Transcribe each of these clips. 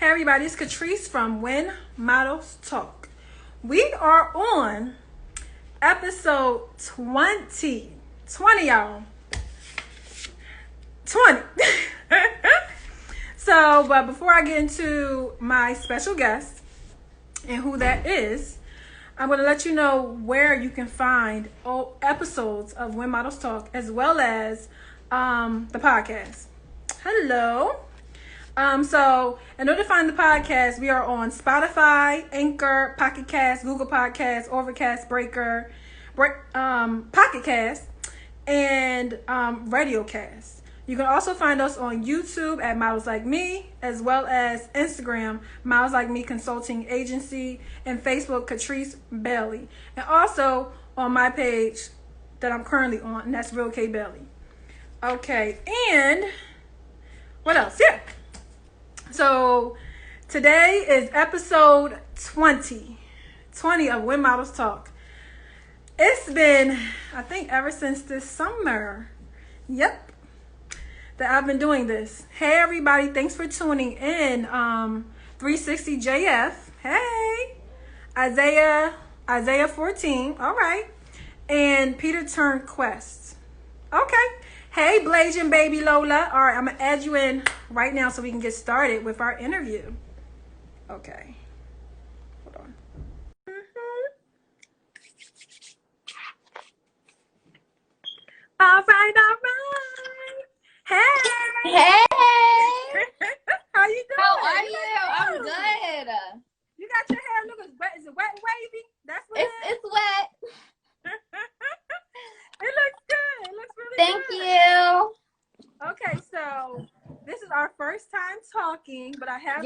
Hey everybody, it's Catrice from When Models Talk. We are on episode 20. 20, y'all. 20. But before I get into my special guest and who that is, I'm going to let you know where you can find all episodes of When Models Talk as well as the podcast. Hello. So in order to find the podcast, we are on Spotify, Anchor, Pocket Cast, Google Podcasts, Overcast, Breaker, Pocket Cast, and RadioCast. You can also find us on YouTube at Models Like Me, as well as Instagram, Models Like Me Consulting Agency, and Facebook, Catrice Bailey. And also on my page that I'm currently on, and that's Real K Bailey. Okay, and what else? Yeah. So today is episode 20 of When Models Talk. It's been, I think, ever since this summer, that I've been doing this. Hey everybody, thanks for tuning in. 360 JF, hey. Isaiah 14, all right. And Peter Turn Quest. Okay. Hey, Blasian baby Lola. All right, I'm going to add you in right now so we can get started with our interview. Okay. Hold on. All right. Hey. Hey. How you doing? How are you? I'm good. You got your hair looking wet. Is it wet and wavy? That's what It's wet. It looks good. It looks really Thank good. you. Okay, so this is our first time talking, but I have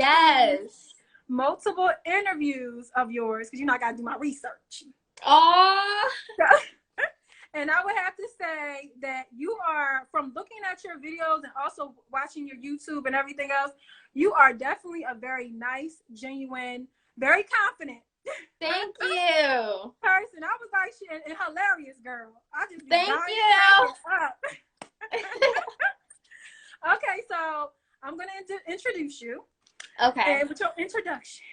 multiple interviews of yours because I got to do my research. Oh. And I would have to say that you are, from looking at your videos and also watching your YouTube and everything else, you are definitely a very nice, genuine, very confident Thank you. person. I was like, she and hilarious girl. I just Thank you. up. Okay, so I'm gonna introduce you. Okay. And with your introduction.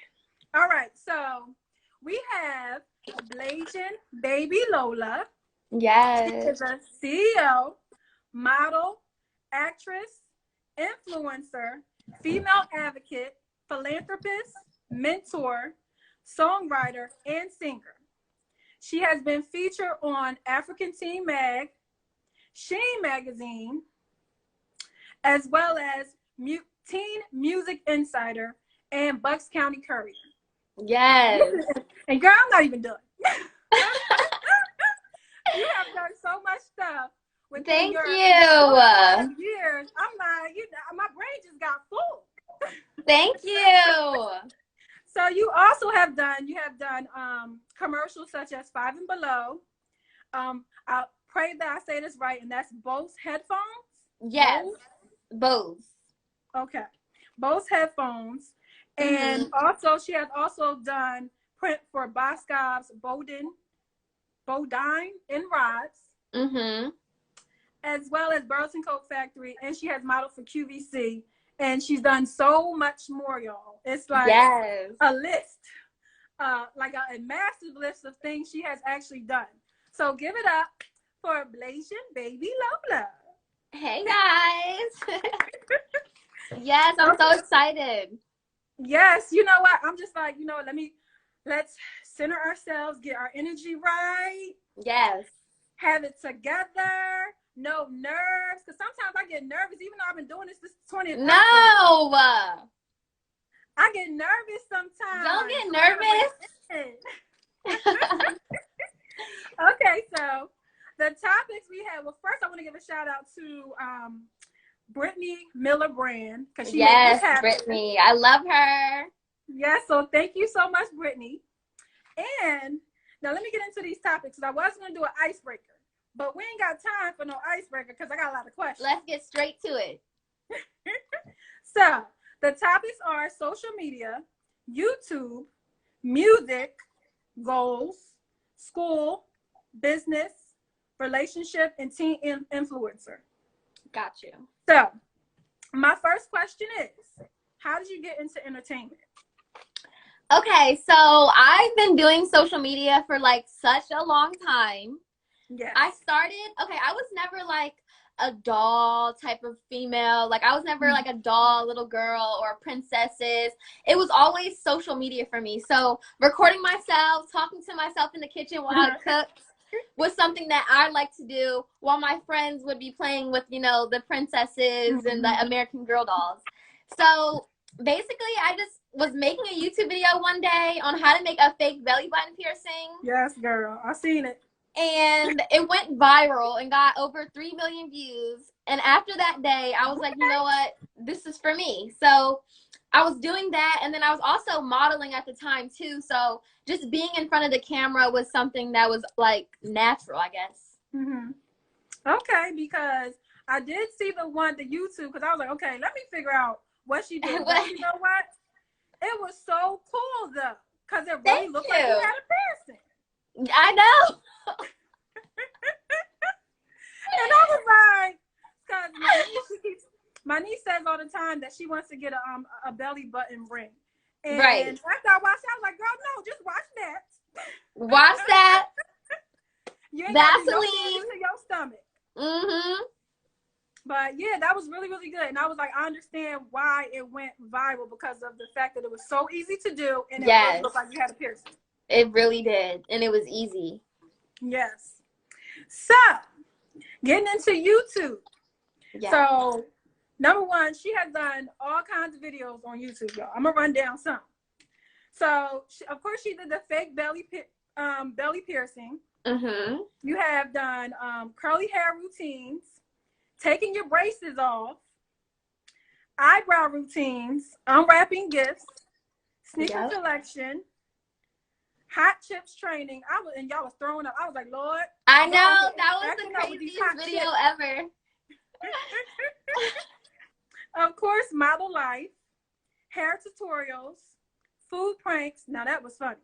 All right, so we have Blasian baby Lola. Yes. She is a CEO, model, actress, influencer, female advocate, philanthropist, mentor, songwriter, and singer. She has been featured on African Teen Mag, Sheen Magazine, as well as Teen Music Insider and Bucks County Courier. Yes. And girl, I'm not even done. You have done so much stuff within your years. I'm like, my brain just got full. Thank you. So you also have done commercials such as Five and Below. I pray that I say this right, and that's Bose headphones. Yes, Bose. Okay, Bose headphones, and also she has also done print for Boscov's Bodine and Rods, as well as Burlington Coat Factory, and she has modeled for QVC, and she's done so much more, y'all. It's like a list, like a massive list of things she has actually done. So give it up for Blasian baby Lola. Hey guys. Yes, I'm so excited. Yes, you know what? I'm just like, let's center ourselves, get our energy right. Yes. Have it together. No nerves. Because sometimes I get nervous, even though I've been doing this 20th episode. No. I get nervous sometimes. Don't get nervous. Okay, so the topics we have. Well, first I want to give a shout out to Brittany Miller Brand, because she made this happen. Brittany, I love her. Yes, so thank you so much, Brittany. And now let me get into these topics, because I was going to do an icebreaker, but we ain't got time for no icebreaker because I got a lot of questions. Let's get straight to it. So the topics are social media, YouTube, music, goals, school, business, relationship, and teen influencer. Got you. So my first question is, how did you get into entertainment? Okay, so I've been doing social media for like such a long time. Yes. I was never like a doll type of female. Like I was never like a doll little girl or princesses. It was always social media for me. So recording myself, talking to myself in the kitchen while I cooked was something that I like to do while my friends would be playing with, the princesses and the American Girl dolls. So basically I just was making a YouTube video one day on how to make a fake belly button piercing. Yes, girl. I seen it. And it went viral and got over 3 million views. And after that day, I was like, you know what? This is for me. So I was doing that. And then I was also modeling at the time, too. So just being in front of the camera was something that was, like, natural, I guess. Okay, because I did see the YouTube, because I was like, okay, let me figure out what she did. But you know what? It was so cool, though, because it really looked like you had a piercing. I know. And I was like, because my niece says all the time that she wants to get a belly button ring. And after I watched it, I was like, girl, no, just watch that. Watch that. You ain't Vaseline to your stomach. But yeah, that was really, really good. And I was like, I understand why it went viral, because of the fact that it was so easy to do, and it really looked like you had a piercing. It really did, and it was easy. Yes. So, getting into YouTube. Yeah. So, number one, she has done all kinds of videos on YouTube, y'all. I'm going to run down some. So, of course, she did the fake belly piercing. You have done curly hair routines, taking your braces off, eyebrow routines, unwrapping gifts, sneaker collection, hot chips training. And y'all was throwing up. I was like, Lord. I know. That was the craziest video ever. Of course, model life, hair tutorials, food pranks. Now that was funny.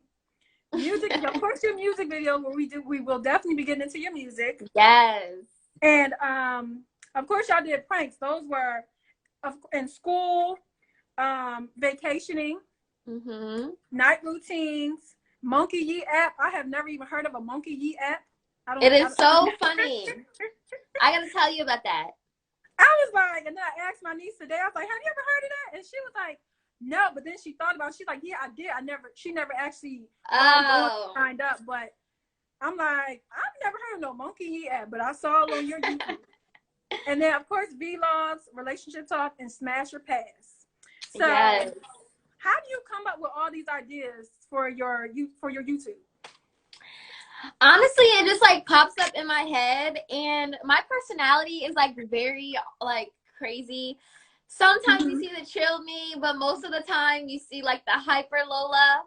Music, of course, your music video where we will definitely be getting into your music. Yes. And of course, y'all did pranks. Those were in school, vacationing, night routines. Monkey Yee app. I have never even heard of a Monkey Yee app. It is so funny. I gotta tell you about that. I was like, and then I asked my niece today, I was like, have you ever heard of that? And she was like, no. But then she thought about it. She's like, yeah, I did. She never actually signed up. But I'm like, I've never heard of no Monkey Yee app, but I saw it on your YouTube. And then, of course, vlogs, relationship talk, and smash or pass. So how do you come up with all these ideas for your YouTube? Honestly, it just like pops up in my head, and my personality is like very like crazy. Sometimes you see the chill me, but most of the time you see like the hyper Lola.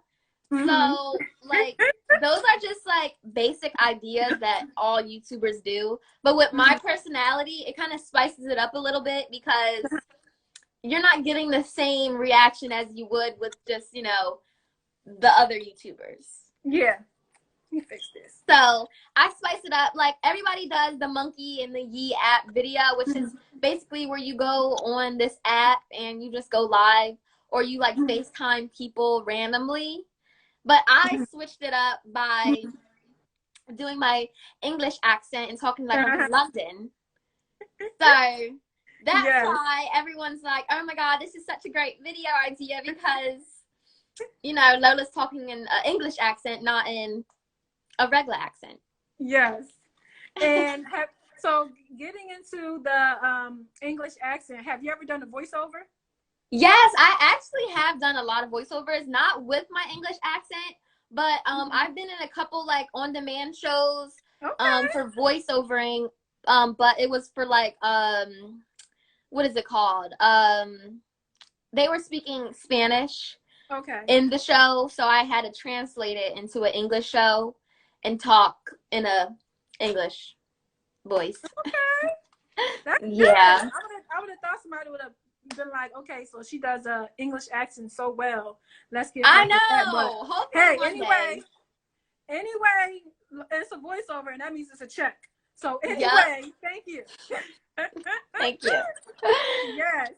So like those are just like basic ideas that all YouTubers do. But with my personality, it kind of spices it up a little bit, because you're not getting the same reaction as you would with just, the other YouTubers. Yeah. Let me fix this. So I spice it up. Like everybody does the Monkey and the Yee app video, which is basically where you go on this app and you just go live, or you like FaceTime people randomly. But I switched it up by doing my English accent and talking like I'm from London. So that's why everyone's like, oh my God, this is such a great video idea, because, Lola's talking in an English accent, not in a regular accent. Yes. And so getting into the English accent, have you ever done a voiceover? Yes, I actually have done a lot of voiceovers, not with my English accent, but I've been in a couple like on-demand shows for voiceovering, but it was for like what is it called? They were speaking Spanish in the show, so I had to translate it into an English show and talk in a English voice. Okay. That's good. Yeah. I would have thought somebody would have been like, okay, so she does a English accent so well. Let's get I know. That. Hey, anyway, it's a voiceover, and that means it's a check. So anyway, thank you. Thank you. Yes.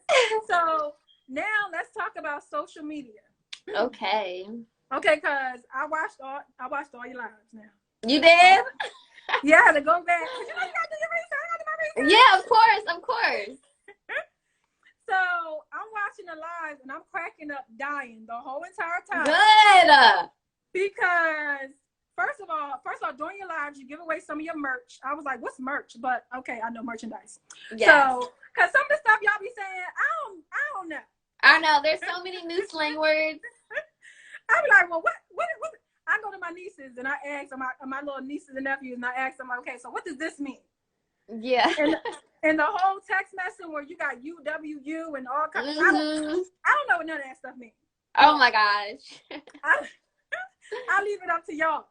So Now let's talk about social media. Okay. Okay, cause I watched all your lives now. You did? Yeah, I had to go back. Cause you know you gotta do your research. I gotta do my research. Yeah, of course, of course. So I'm watching the lives and I'm cracking up, dying the whole entire time. Good. Because first of all, during your lives, you give away some of your merch. I was like, what's merch? But okay, I know merchandise. Yes. So, cause some of the stuff y'all be saying, I don't know. I know. There's so many new slang words. I be like, well, what? I go to my nieces and I ask my little nieces and nephews and I ask them, like, okay, so what does this mean? Yeah. And the whole text message where you got UWU and all kinds. Mm-hmm. I don't know what none of that stuff means. Oh my gosh. I'll leave it up to y'all.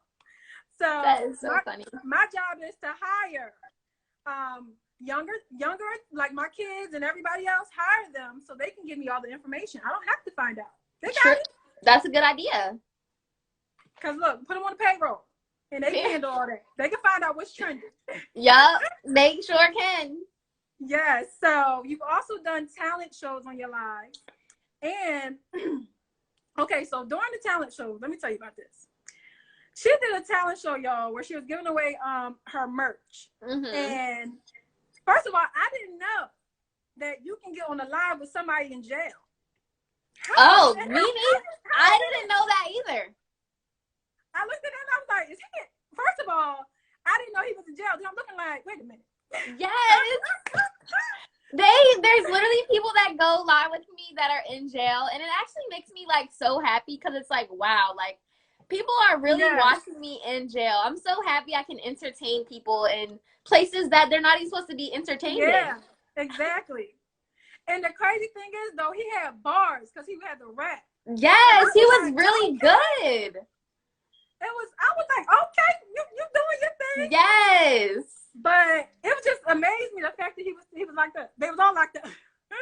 So that is so funny. My job is to hire younger, like my kids and everybody else, hire them so they can give me all the information. I don't have to find out. They got it. That's a good idea. Because look, put them on the payroll and they can handle all that. They can find out what's trending. Yup, they sure can. Yes. So you've also done talent shows on your lives. And okay, so during the talent shows, let me tell you about this. She did a talent show, y'all, where she was giving away her merch. Mm-hmm. And first of all, I didn't know that you can get on a live with somebody in jail. Oh, me neither. I didn't know that either. I looked at that and I was like, is he? First of all, I didn't know he was in jail. Then I'm looking like, wait a minute. Yes. There's literally people that go live with me that are in jail, and it actually makes me like so happy because it's like, wow, like people are really watching me in jail. I'm so happy I can entertain people in places that they're not even supposed to be entertained in. Yeah, exactly. And the crazy thing is, though, he had bars because he had the rap. Yes, he was really good. I was like, okay, you doing your thing. Yes. But it was just amazed me the fact that he was like that. They was all locked up.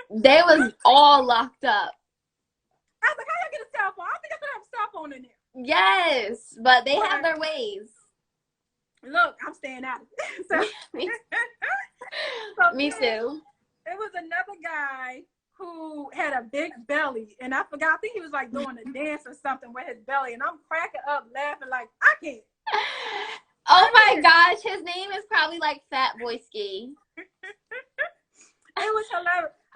They was all locked up. I was like, how y'all get a cell phone? I don't think I could have a cell phone in there. Yes, but they have their ways. Look, I'm staying out. Me too. It was another guy who had a big belly, and I forgot. I think he was like doing a dance or something with his belly, and I'm cracking up, laughing like I can't. Oh my gosh, his name is probably like Fat Boy Ski. It was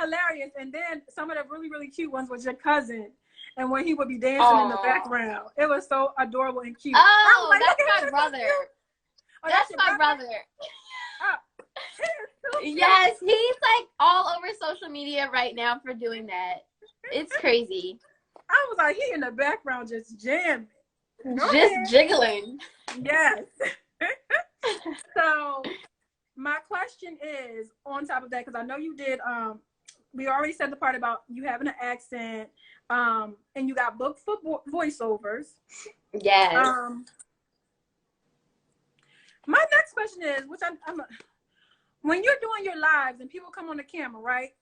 hilarious, and then some of the really, really cute ones was your cousin, and when he would be dancing in the background, it was so adorable and cute. Oh, like, that's my brother. Oh, that's my brother. Oh, yes, he's like all over social media right now for doing that. It's crazy. I was like, he in the background just jamming. Just jiggling. Yes. So my question is on top of that, because I know you did we already said the part about you having an accent, and you got booked for voiceovers. Yes. My next question is, which when you're doing your lives and people come on the camera, right?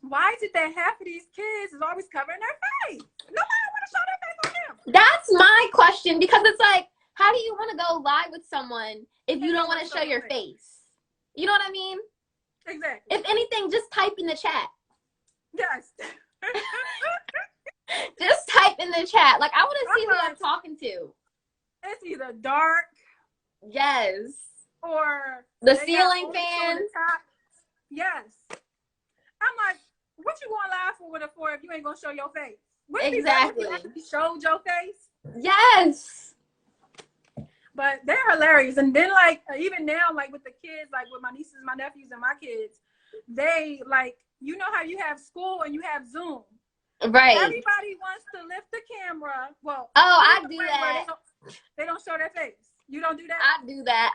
Why is it that half of these kids is always covering their face? Nobody want to show their face on camera. That's my question, because it's like, how do you want to go live with someone if you don't want to show your face? You know what I mean? Exactly. If anything, just type in the chat. Yes. Just type in the chat. Like, I want to see who I'm talking to. It's either dark. Yes. Or the ceiling fan. Yes. I'm like, what you going live for if you ain't gonna show your face? Exactly. You showed your face. Yes. But they're hilarious. And then like even now, like with the kids, like with my nieces, my nephews, and my kids, they like, you know how you have school and you have Zoom. Right. Everybody wants to lift the camera. Well, I do that. They don't show their face. You don't do that? I do that.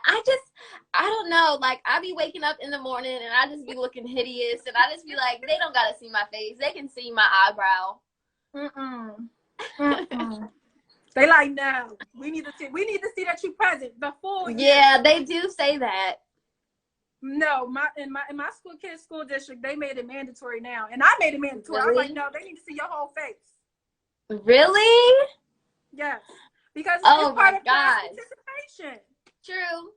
I don't know. Like, I be waking up in the morning and I just be looking hideous. And I just be like, they don't got to see my face. They can see my eyebrow. They like, no, we need to see that you present the full year. Yeah, they do say that. No, in my kids' school district, they made it mandatory now. And I made it mandatory. Really? I was like, no, they need to see your whole face. Really? Yes. Because it's part of class participation. True.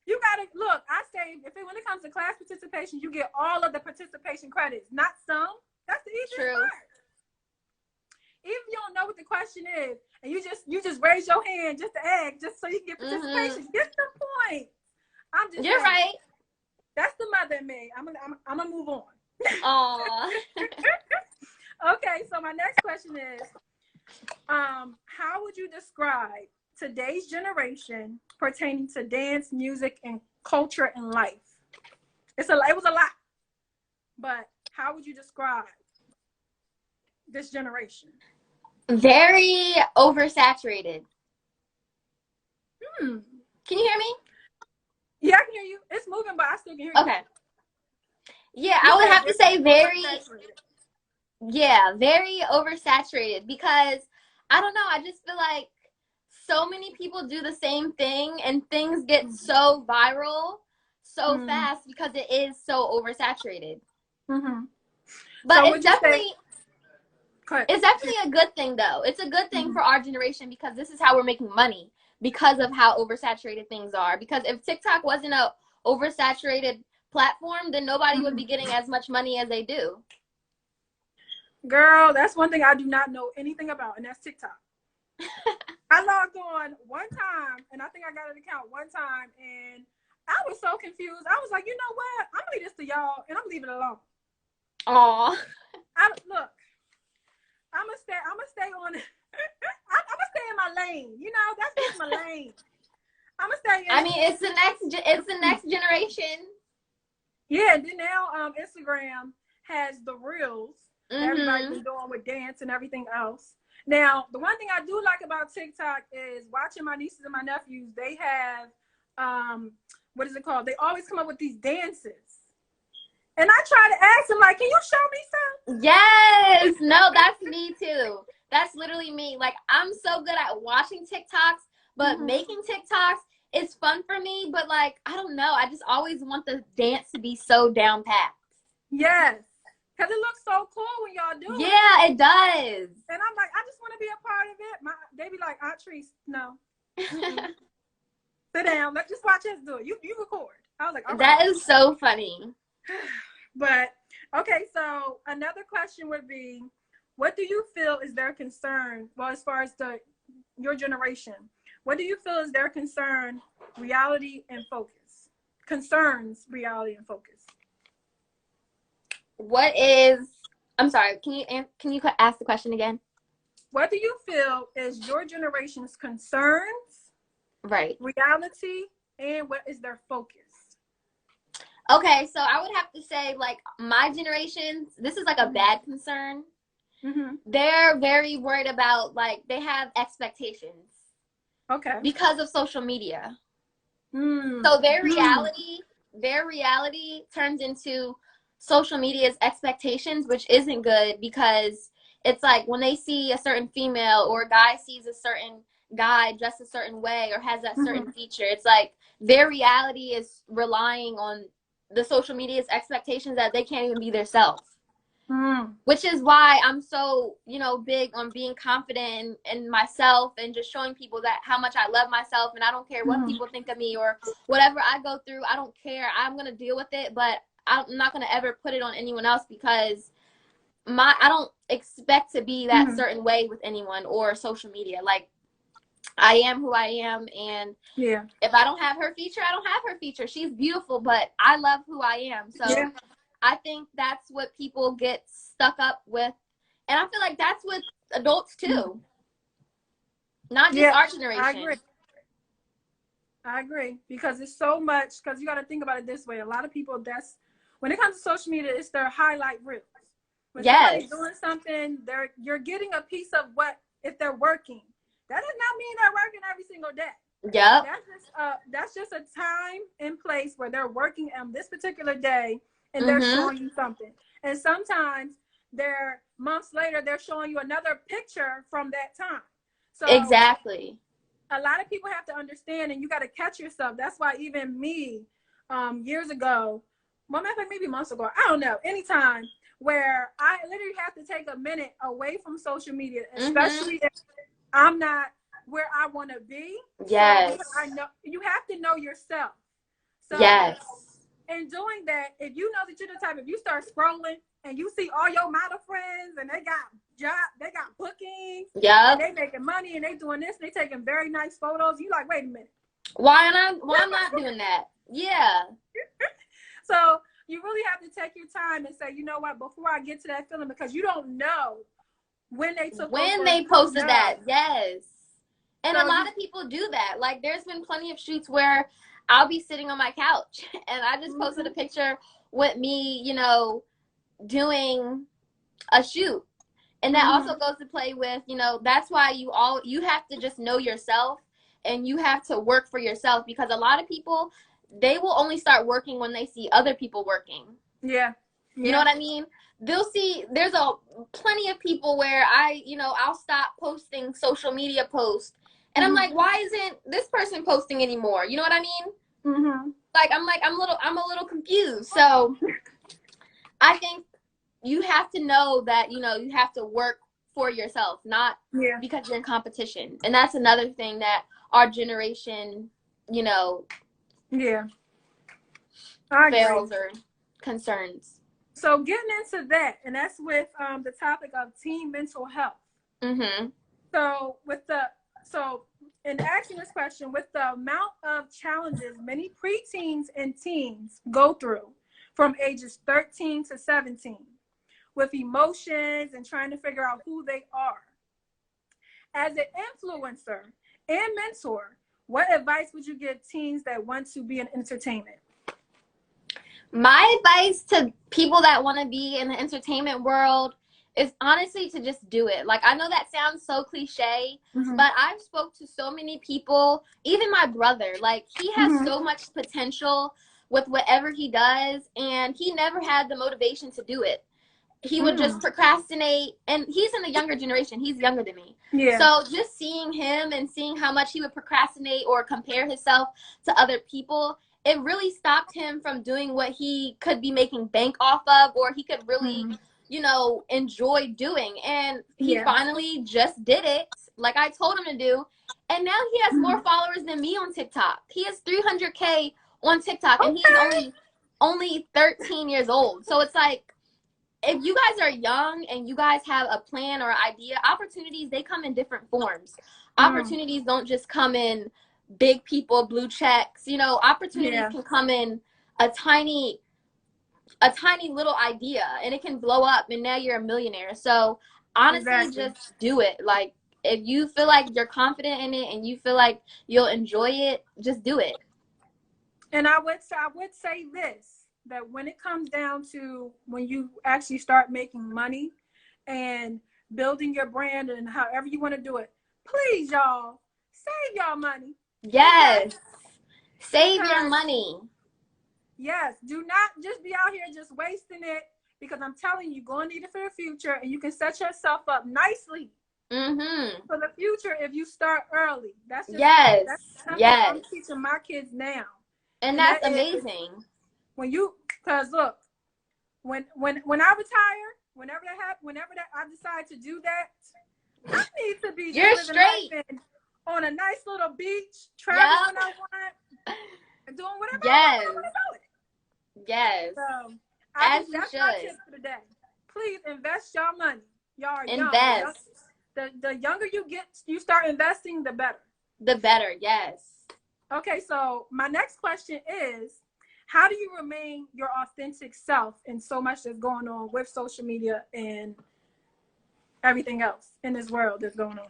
You gotta look. I say when it comes to class participation, you get all of the participation credits, not some. That's the easiest True. part. Even if you don't know what the question is, and you just raise your hand just to ask, just so you can get participation. Get the point. I'm just. You're saying. right. That's the mother in me. I'm gonna move on. Aww. Okay, so my next question is, how would you describe today's generation pertaining to dance, music, and culture and life? It was a lot, but how would you describe this generation? Very oversaturated. Can you hear me? Yeah, I can hear you. It's moving, but I still can hear you. Okay. Yeah, I would have to say very oversaturated, because I don't know, I just feel like so many people do the same thing and things get so viral so fast because it is so oversaturated. But so it's definitely a good thing, though. It's a good thing for our generation, because this is how we're making money, because of how oversaturated things are. Because if TikTok wasn't a oversaturated platform, then nobody would be getting as much money as they do. Girl, that's one thing I do not know anything about, and that's TikTok. I logged on one time, and I think I got an account one time, and I was so confused. I was like, you know what? I'm gonna leave this to y'all, and I'm leaving it alone. Aw. Look, I'm gonna stay on it. I'm gonna stay in my lane. You know, that's just my lane. I'm gonna stay in. I mean, it's the next generation. Yeah, and then now Instagram has the reels that everybody's been doing with dance and everything else. Now, the one thing I do like about TikTok is watching my nieces and my nephews. They have what is it called? They always come up with these dances. And I try to ask them, like, can you show me some? Yes. No, that's me too. That's literally me. Like, I'm so good at watching TikToks, but making TikToks is fun for me. But, like, I don't know. I just always want the dance to be so down packed. Yes. Because it looks so cool when y'all do it. Yeah, it does. And I'm like, I just want to be a part of it. They be like, Aunt Treese, no. Sit down. Let's just watch us do it. You record. I was like, all right. That is so funny. But, okay, so another question would be, what do you feel is their concern? Well, as far as your generation, what do you feel is their concern, reality and focus? Concerns, reality and focus. I'm sorry, can you ask the question again? What do you feel is your generation's concerns, right, reality, and what is their focus? Okay, so I would have to say, like, my generation, this is like a bad concern. They're very worried about, like, they have expectations. Okay. Because of social media. So their reality turns into social media's expectations, which isn't good, because it's like when they see a certain female or a guy sees a certain guy dressed a certain way or has that certain feature, it's like their reality is relying on the social media's expectations that they can't even be themselves. Which is why I'm so, big on being confident in myself and just showing people that how much I love myself, and I don't care what people think of me or whatever I go through. I don't care. I'm going to deal with it, but I'm not going to ever put it on anyone else, because I don't expect to be that certain way with anyone or social media. Like, I am who I am, and if I don't have her feature, I don't have her feature. She's beautiful, but I love who I am. So I think that's what people get stuck up with, and I feel like that's with adults too, not just our generation. I agree, because it's so much, because you got to think about it this way. A lot of people, when it comes to social media, it's their highlight reels. When somebody's doing something, you're getting a piece of what, if they're working. That does not mean they're working every single day. Yep. That's just a time and place where they're working on this particular day, and they're showing you something. And sometimes months later, they're showing you another picture from that time. So exactly. A lot of people have to understand, and you got to catch yourself. That's why even me, years ago, well, maybe months ago, I don't know, anytime where I literally have to take a minute away from social media, especially if I'm not where I want to be. Yes. So I know you have to know yourself. So, yes. in doing that, if you know that you're the type, if you start scrolling and you see all your model friends and they got they got bookings, Yep. and they making money and they doing this, they taking very nice photos. You like, wait a minute, why am I not doing that? Yeah. So you really have to take your time and say, you know what, before I get to that feeling, because you don't know when they took when they posted that. Yes. And so a lot of people do that. Like, there's been plenty of shoots where I'll be sitting on my couch and I just posted a picture with me, you know, doing a shoot. And that also goes to play with, you know, that's why you have to just know yourself and you have to work for yourself, because a lot of people, they will only start working when they see other people working. Yeah. You know what I mean? They'll see, there's plenty of people where I'll stop posting social media posts and I'm like, why isn't this person posting anymore? You know what I mean? Like, I'm a little confused. So I think you have to know that, you know, you have to work for yourself, not because you're in competition. And that's another thing that our generation, you know, fails or concerns. So getting into that, and that's with the topic of teen mental health. So in asking this question, with the amount of challenges many preteens and teens go through from ages 13 to 17, with emotions and trying to figure out who they are, as an influencer and mentor, what advice would you give teens that want to be in entertainment? My advice to people that want to be in the entertainment world is honestly to just do it. Like, I know that sounds so cliche, but I've spoke to so many people, even my brother. Like, he has so much potential with whatever he does, and he never had the motivation to do it. He would just procrastinate, and he's in the younger generation. He's younger than me. So just seeing him and seeing how much he would procrastinate or compare himself to other people, it really stopped him from doing what he could be making bank off of, or he could really, you know, enjoy doing. And he finally just did it like I told him to do. And now he has more followers than me on TikTok. He has 300K on TikTok, and he's only 13 years old. So it's like, if you guys are young and you guys have a plan or idea, opportunities, they come in different forms. Opportunities don't just come in big people, blue checks. You know, opportunities can come in a tiny little idea, and it can blow up, and now you're a millionaire. So honestly, just do it. Like, if you feel like you're confident in it and you feel like you'll enjoy it, just do it. And I would say this, that when it comes down to when you actually start making money and building your brand and however you want to do it, please, y'all, save y'all money. Yes. Save your money. Yes. Do not just be out here just wasting it, because I'm telling you, you're going to need it for the future, and you can set yourself up nicely for the future if you start early. That's just that's something I'm teaching my kids now. And that's amazing. Because look, when I retire, whenever that I decide to do that, I need to be straight on a nice little beach, traveling when I want, and doing whatever I want to do. Yes. So that's my tip for the day. Please invest your money. Y'all are young. The younger you start investing, the better. The better, yes. Okay, so my next question is, how do you remain your authentic self in so much that's going on with social media and everything else in this world that's going on?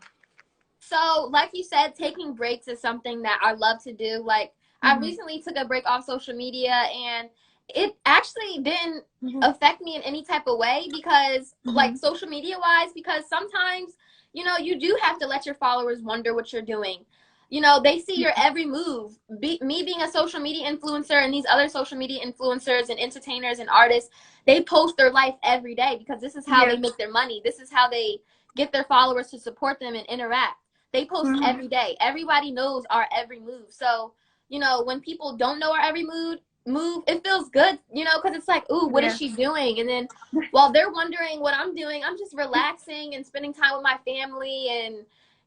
So, like you said, taking breaks is something that I love to do. Like, I recently took a break off social media, and it actually didn't affect me in any type of way, because, like, social media-wise, because sometimes, you know, you do have to let your followers wonder what you're doing. You know, they see your every move. Me being a social media influencer, and these other social media influencers and entertainers and artists, they post their life every day, because this is how they make their money. This is how they get their followers to support them and interact. They post every day. Everybody knows our every move. So, you know, when people don't know our every move, it feels good, you know, because it's like, ooh, what is she doing? And then while they're wondering what I'm doing, I'm just relaxing and spending time with my family and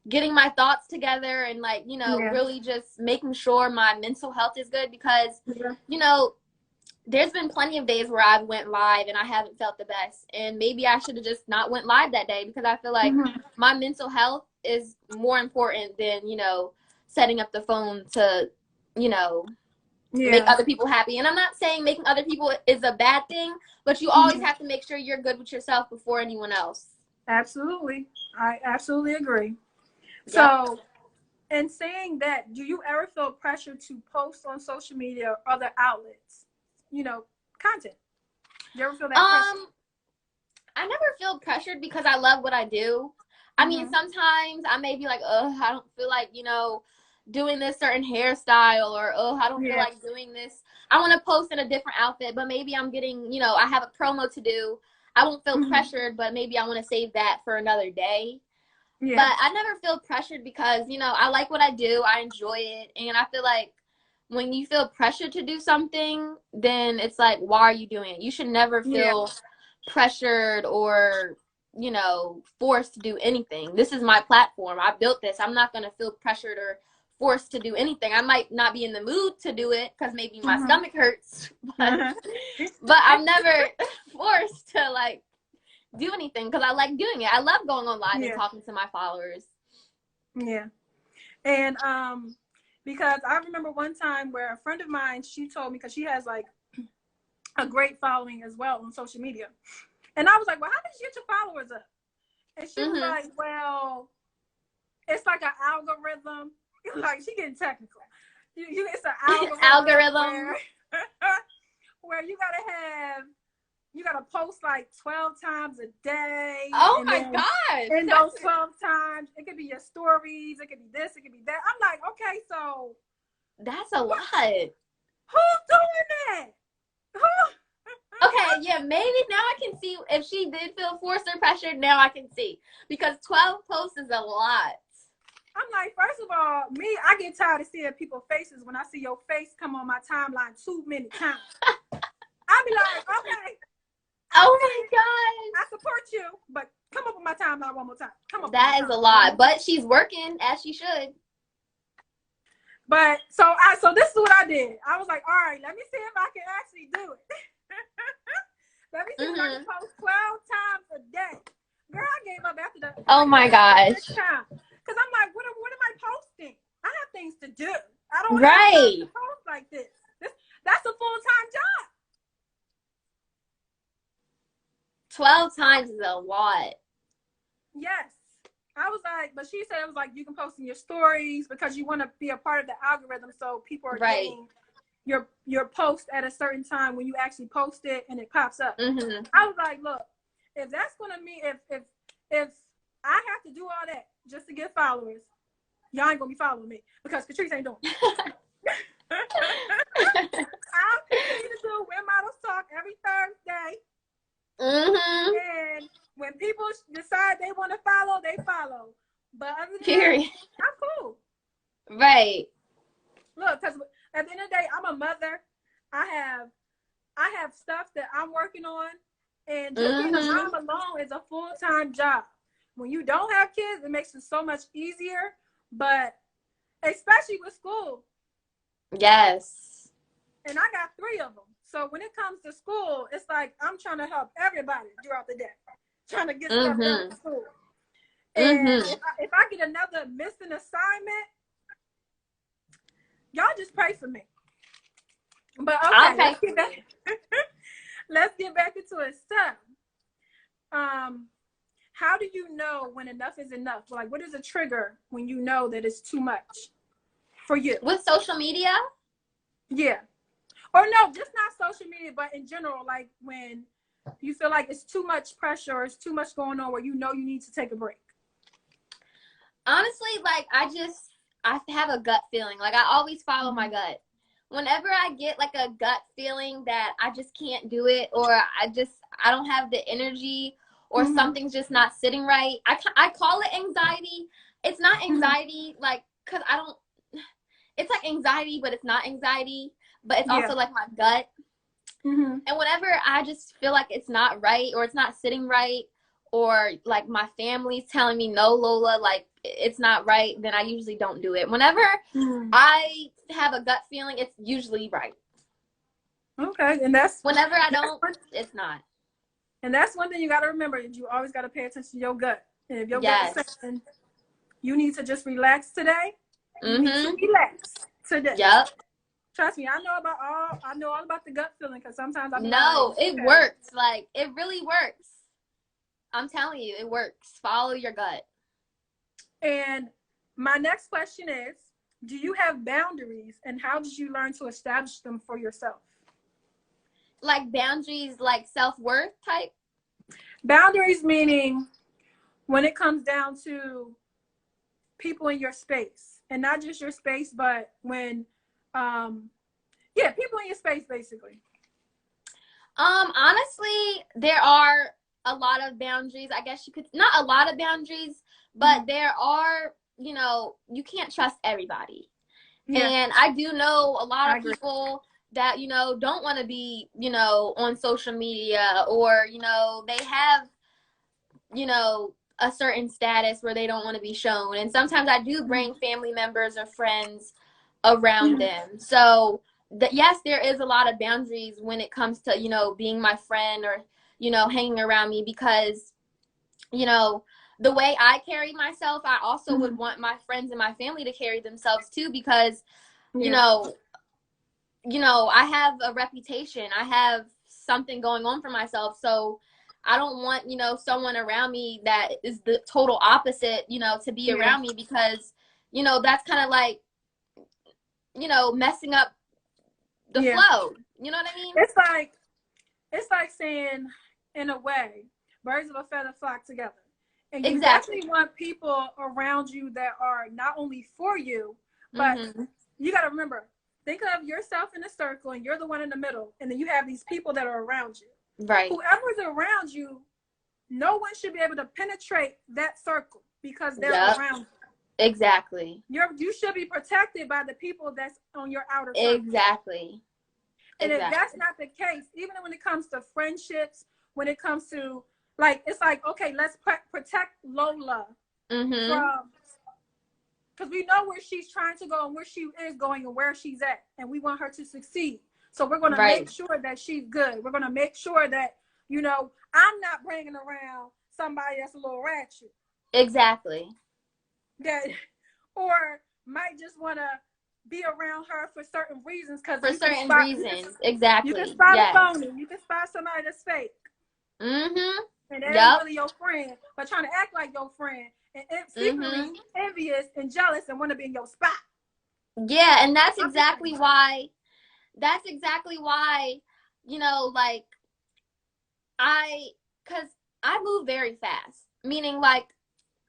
getting my thoughts together, and, like, you know, really just making sure my mental health is good, because, you know, there's been plenty of days where I've went live and I haven't felt the best. And maybe I should have just not went live that day, because I feel like my mental health is more important than, you know, setting up the phone to, you know, make other people happy. And I'm not saying making other people is a bad thing, but you always have to make sure you're good with yourself before anyone else. Absolutely. I absolutely agree. Yep. So, in saying that, do you ever feel pressure to post on social media or other outlets, you know, content? Do you ever feel that pressure? I never feel pressured because I love what I do. I mean, sometimes I may be like, oh, I don't feel like, you know, doing this certain hairstyle, or, oh, I don't feel like doing this. I want to post in a different outfit, but maybe I'm getting, you know, I have a promo to do. I won't feel pressured, but maybe I want to save that for another day. Yeah. But I never feel pressured because, you know, I like what I do. I enjoy it. And I feel like when you feel pressured to do something, then it's like, why are you doing it? You should never feel pressured or, you know, forced to do anything. This is my platform. I built this. I'm not going to feel pressured or forced to do anything. I might not be in the mood to do it because maybe my stomach hurts, but I'm never forced to like do anything because I like doing it. I love going on live and talking to my followers. Yeah. And because I remember one time where a friend of mine, she told me, because she has like a great following as well on social media, and I was like, well, how did you get your followers up? And she was like, well, it's like an algorithm. Like, she getting technical. It's an algorithm. Where you gotta post like 12 times a day. Oh my gosh. And those 12 times, it could be your stories, it could be this, it could be that. I'm like, okay, so that's a lot. Who's doing that? Okay, yeah, maybe now I can see if she did feel forced or pressured. Now I can see, because 12 posts is a lot. I'm like, first of all, I get tired of seeing people's faces when I see your face come on my timeline too many times. I be like, okay. Oh my God. I support you, but come up on my timeline one more time. Come on. That is a lot, but she's working as she should. But so this is what I did. I was like, all right, let me see if I can actually do it. Let me see if I can post 12 times a day. Girl, I gave up after that. Oh my gosh. Because I'm like, what am I posting? I have things to do. I don't have time to post like this. That's a full-time job. 12 times is a lot. Yes. I was like, but she said it was like you can post in your stories because you want to be a part of the algorithm, so people are getting your post at a certain time when you actually post it and it pops up. I was like, look, if that's gonna mean if I have to do all that just to get followers, y'all ain't gonna be following me because Catrice ain't doing it. I'll continue to do When Models Talk every Thursday. And when people decide they want to follow, they follow. But other than that, I'm cool. Right. Look, because at the end of the day, I'm a mother. I have stuff that I'm working on, and just being a mom alone is a full-time job. When you don't have kids, it makes it so much easier. But especially with school. Yes. And I got 3 of them. So when it comes to school, it's like I'm trying to help everybody throughout the day, trying to get stuff done at school. And if I get another missing assignment, y'all just pray for me. But okay, let's get back into it. So, how do you know when enough is enough? Like, what is a trigger when you know that it's too much for you? With social media? Yeah. Or no, just not social media, but in general, like when you feel like it's too much pressure or it's too much going on where you know you need to take a break. Honestly, like I have a gut feeling. Like I always follow my gut. Whenever I get like a gut feeling that I just can't do it, or I don't have the energy, or something's just not sitting right, I call it anxiety. It's not anxiety, like, because it's like anxiety, but it's not anxiety. But it's also like my gut. And whenever I just feel like it's not right, or it's not sitting right, or like my family's telling me, no, Lola, like it's not right, then I usually don't do it. Whenever I have a gut feeling, it's usually right. Okay, and that's Whenever I that's don't, one, it's not. and that's one thing you got to remember. You always got to pay attention to your gut. And if your gut is Yes. saying you need to just relax today, you need to Mm-hmm. relax today. Yep. Trust me, I know all about the gut feeling because sometimes I'll be like, No, it okay. works. Like, it really works. I'm telling you, it works. Follow your gut. And my next question is, do you have boundaries and how did you learn to establish them for yourself? Like boundaries, like self-worth type. Boundaries meaning when it comes down to people in your space and not just your space, but when, people in your space basically. Honestly, there are a lot of boundaries. I guess you could, not a lot of boundaries, but there are, you can't trust everybody. Yeah. And I do know a lot of people that, don't want to be, on social media, or, they have, a certain status where they don't want to be shown. And sometimes I do bring family members or friends around them. So yes, there is a lot of boundaries when it comes to, being my friend or, hanging around me, because, the way I carry myself, I also would want my friends and my family to carry themselves too, because, I have a reputation. I have something going on for myself. So I don't want, someone around me that is the total opposite, to be around me, because, that's kind of like, messing up the flow. You know what I mean? It's like saying, in a way, birds of a feather flock together. And you exactly. definitely want people around you that are not only for you, but you got to remember, think of yourself in a circle and you're the one in the middle. And then you have these people that are around you. Right. Whoever's around you, no one should be able to penetrate that circle because they're around you. Exactly. You should be protected by the people that's on your outer circle. Exactly. And if that's not the case, even when it comes to friendships, when it comes to, like, it's like, okay, let's protect Lola from, because we know where she's trying to go and where she is going and where she's at, and we want her to succeed. So we're going to make sure that she's good. We're going to make sure that, I'm not bringing around somebody that's a little ratchet. Exactly. That, or might just want to be around her for certain reasons. For certain reasons. Exactly. You can spot a phony. You can spot somebody that's fake. And they're really your friend, but trying to act like your friend and secretly envious and jealous and want to be in your spot. Yeah, and that's exactly why, like, because I move very fast. Meaning, like,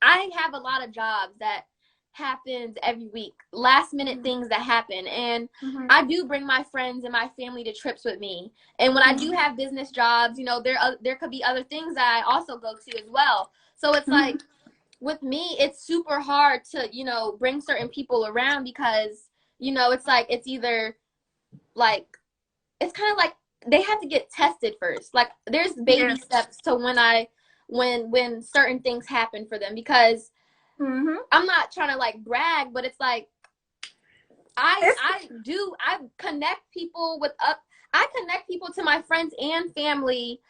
I have a lot of jobs that happens every week, last minute things that happen, and I do bring my friends and my family to trips with me. And when I do have business jobs, there could be other things that I also go to as well. So it's like, with me, it's super hard to bring certain people around, because it's like, it's either like, it's kind of like they have to get tested first. Like, there's baby steps to when certain things happen for them, because I'm not trying to like brag, but it's like I connect people I connect people to my friends and family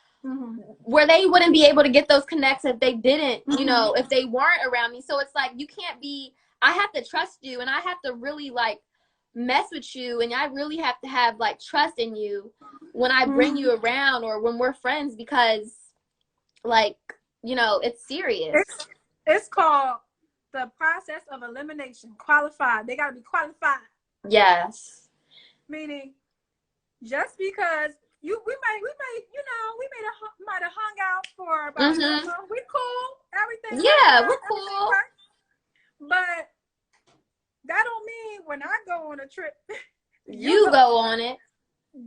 where they wouldn't be able to get those connects if they didn't, if they weren't around me. So it's like, I have to trust you, and I have to really like mess with you, and I really have to have like trust in you when I bring you around or when we're friends, because like, it's serious. It's called the process of elimination. Qualified. They got to be qualified. Yes. Meaning, just because we might have hung out for about we cool, everything. Yeah, we're cool. But that don't mean when I go on a trip, you go on it.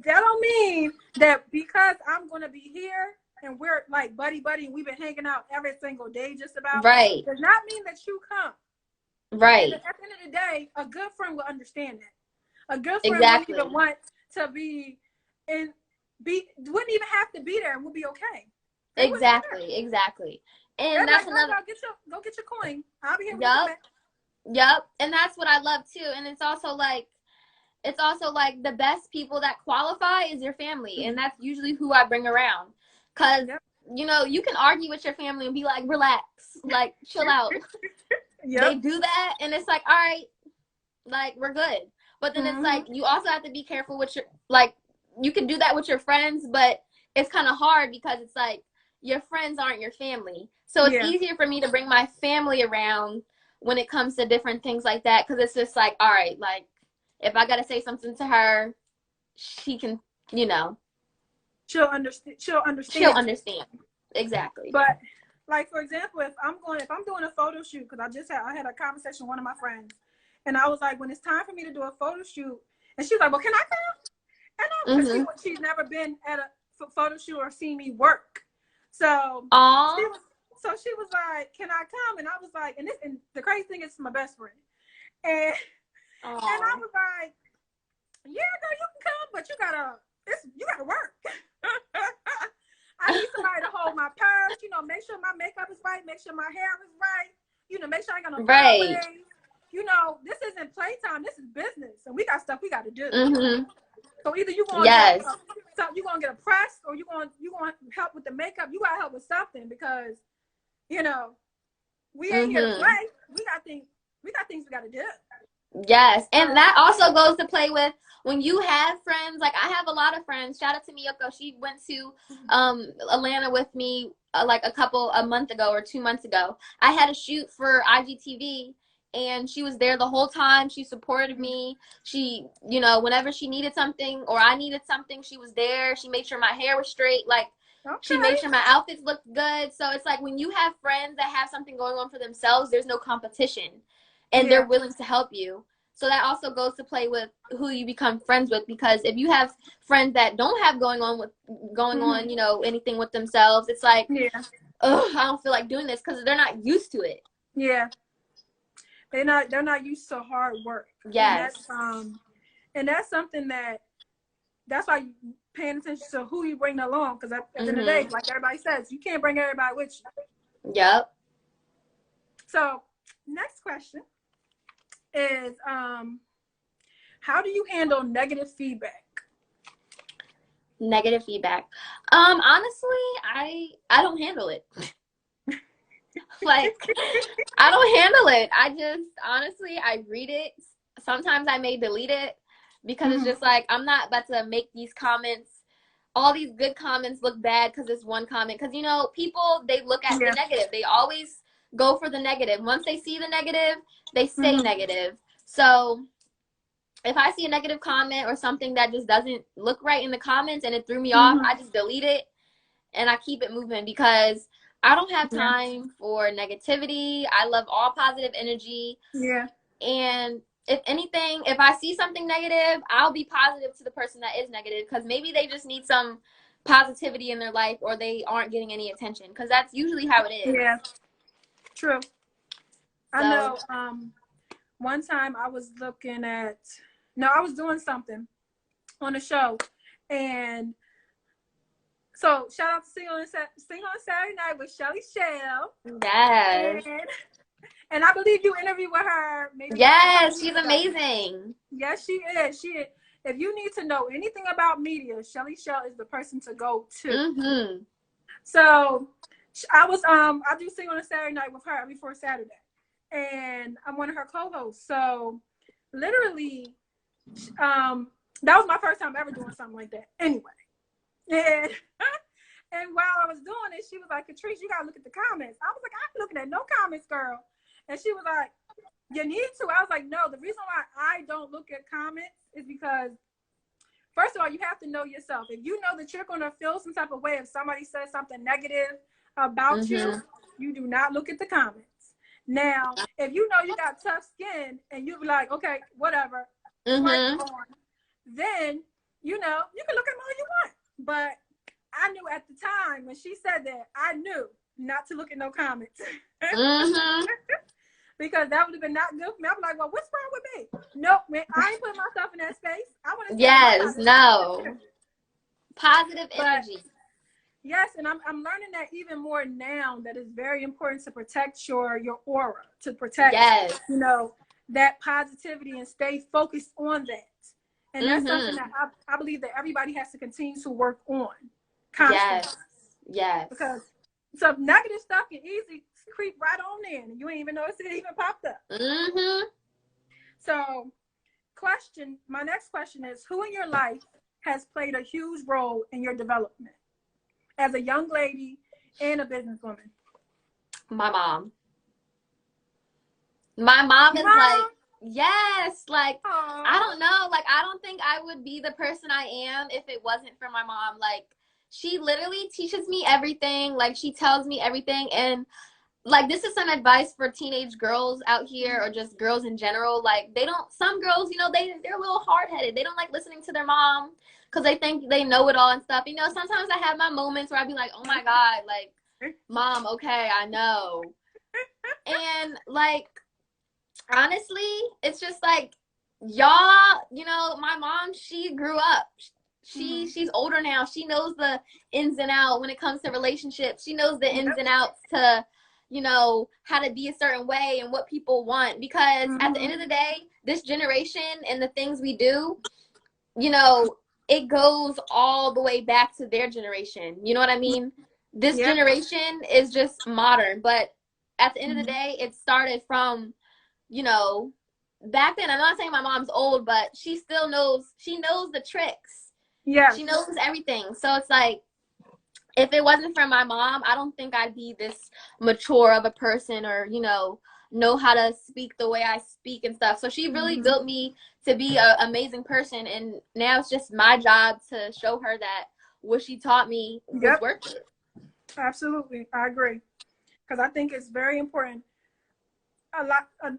That don't mean that because I'm gonna be here and we're like buddy and we've been hanging out every single day just about. Right. Does not mean that you come. Right. And at the end of the day, a good friend will understand that. A good friend wouldn't even want to wouldn't even have to be there and we'll be okay. Exactly. And that's another. Go get your coin. I'll be here. Yep. And that's what I love too. And it's also like, it's also like the best people that qualify is your family, and that's usually who I bring around. Cause Yep. you know, you can argue with your family and be like, relax, like chill out. Yep. They do that, and it's like, all right, like we're good. But then it's like you also have to be careful with your, like, you can do that with your friends, but it's kind of hard because it's like your friends aren't your family. So it's easier for me to bring my family around when it comes to different things like that, because it's just like, all right, like if I gotta say something to her, she can, you know, she'll understand. she'll understand. Exactly. But like, for example, if I'm doing a photo shoot, because I had a conversation with one of my friends, and I was like, when it's time for me to do a photo shoot, and she was like, well, can I come? And because she's never been at a photo shoot or seen me work, so she was like, can I come? And I was like, and the crazy thing is, my best friend, and I was like, yeah, girl, you can come, but you gotta work. I need somebody to hold my purse, you know, make sure my makeup is right, make sure my hair is right, you know, make sure I got no flyaways. You know, this isn't playtime, this is business, and we got stuff we got to do. So either you're going to get a press, or you're going to help with the makeup. You got to help with something, because, you know, we ain't here to play. We got things we got to do. Yes, and that also goes to play with when you have friends. Like, I have a lot of friends. Shout out to Miyoko. She went to Atlanta with me like a month ago or 2 months ago. I had a shoot for IGTV, and she was there the whole time. She supported me. She, you know, whenever she needed something or I needed something, she was there. She made sure my hair was straight. Like, she made sure my outfits looked good. So it's like, when you have friends that have something going on for themselves, there's no competition. And they're willing to help you. So that also goes to play with who you become friends with, because if you have friends that don't have going on, you know, anything with themselves, it's like, oh, I don't feel like doing this, because they're not used to it. Yeah. They're not used to hard work. Yes. And that's something that's why you paying attention to who you bring along, because at the end of the day, like everybody says, you can't bring everybody with you. Yep. So next question is, how do you handle negative feedback? Negative feedback. Honestly, I don't handle it. Like, I don't handle it. I read it. Sometimes I may delete it, because it's just like, I'm not about to make these comments, all these good comments, look bad because it's one comment. Because, you know, people, they look at the negative. They always go for the negative. Once they see the negative, they stay negative. So if I see a negative comment or something that just doesn't look right in the comments and it threw me off, I just delete it and I keep it moving, because I don't have time for negativity. I love all positive energy. Yeah. And if anything, if I see something negative, I'll be positive to the person that is negative, because maybe they just need some positivity in their life, or they aren't getting any attention, because that's usually how it is. Yeah. True. So, I know one time I was I was doing something on the show, and so shout out to Sing on Saturday Night with Shelly Shell. Yes. And I believe you interviewed with her. Maybe yes, she's amazing. Yes, she is. If you need to know anything about media, Shelly Shell is the person to go to. So I do Sing on a Saturday Night with her every fourth Saturday, and I'm one of her co-hosts. So literally, that was my first time ever doing something like that. Anyway, and while I was doing it, she was like, "Catrice, you gotta look at the comments." I was like, "I'm looking at no comments, girl." And she was like, "You need to." I was like, "No, the reason why I don't look at comments is because, first of all, you have to know yourself. If you know that you're going to feel some type of way if somebody says something negative about you, you do not look at the comments. Now, if you know you got tough skin and you be like, okay, whatever, then, you know, you can look at them all you want. But I knew at the time when she said that, I knew not to look at no comments. Because that would have been not good for me. I'm like, well, what's wrong with me? Nope, man, I ain't putting myself in that space. I want to positive energy. Yes, and I'm learning that even more now, that it's very important to protect your aura, to protect you know, that positivity and stay focused on that. And that's something that I believe that everybody has to continue to work on constantly. Yes. Because some negative stuff can easily creep right on in and you ain't even know it even popped up. So my next question is, who in your life has played a huge role in your development as a young lady and a businesswoman? My mom. My mom is like, yes, like, aww. I don't know, like, I don't think I would be the person I am if it wasn't for my mom. Like, she literally teaches me everything. Like, she tells me everything. And like, this is some advice for teenage girls out here, or just girls in general. Like, some girls, you know, they're a little hard-headed. They don't like listening to their mom because they think they know it all and stuff. You know, sometimes I have my moments where I'd be like, oh my God, like, mom, okay, I know. And like, honestly, it's just like, y'all, you know, my mom, she grew up. She's older now. She knows the ins and outs when it comes to relationships. She knows the ins and outs to, you know, how to be a certain way and what people want. Because at the end of the day, this generation and the things we do, you know, it goes all the way back to their generation. You know what I mean? This generation is just modern. But at the end of the day, it started from, you know, back then. I'm not saying my mom's old, but she knows the tricks. Yeah. She knows everything. So it's like, if it wasn't for my mom, I don't think I'd be this mature of a person, or, you know how to speak the way I speak and stuff. So she really built me to be an amazing person. And now it's just my job to show her that what she taught me was worth it. Absolutely. I agree. Because I think it's very important.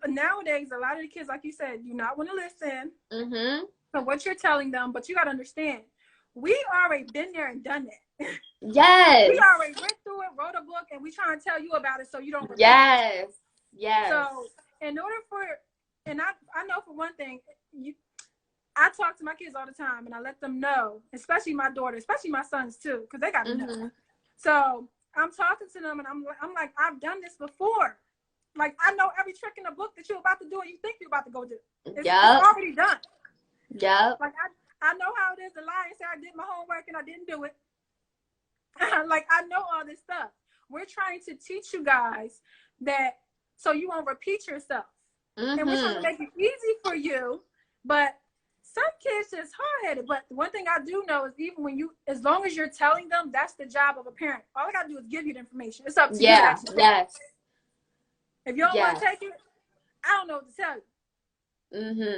Nowadays, a lot of the kids, like you said, do not want to listen to what you're telling them. But you got to understand, we already been there and done that. Yes. We already went through it, wrote a book, and we trying to tell you about it so you don't repeat it. Yes. So in order and I know for one thing, I talk to my kids all the time, and I let them know, especially my daughter, especially my sons too, because they got to know. So I'm talking to them, and I'm like, I've done this before. Like, I know every trick in the book that you're about to do and you think you're about to go do. It's already done. Like, I know how it is to lie and say I did my homework and I didn't do it. Like, I know all this stuff. We're trying to teach you guys that so you won't repeat yourself. And we're trying to make it easy for you. But some kids just hard-headed. But one thing I do know is, even when as long as you're telling them, that's the job of a parent. All I got to do is give you the information. It's up to you. Yes. If you don't want to take it, I don't know what to tell you.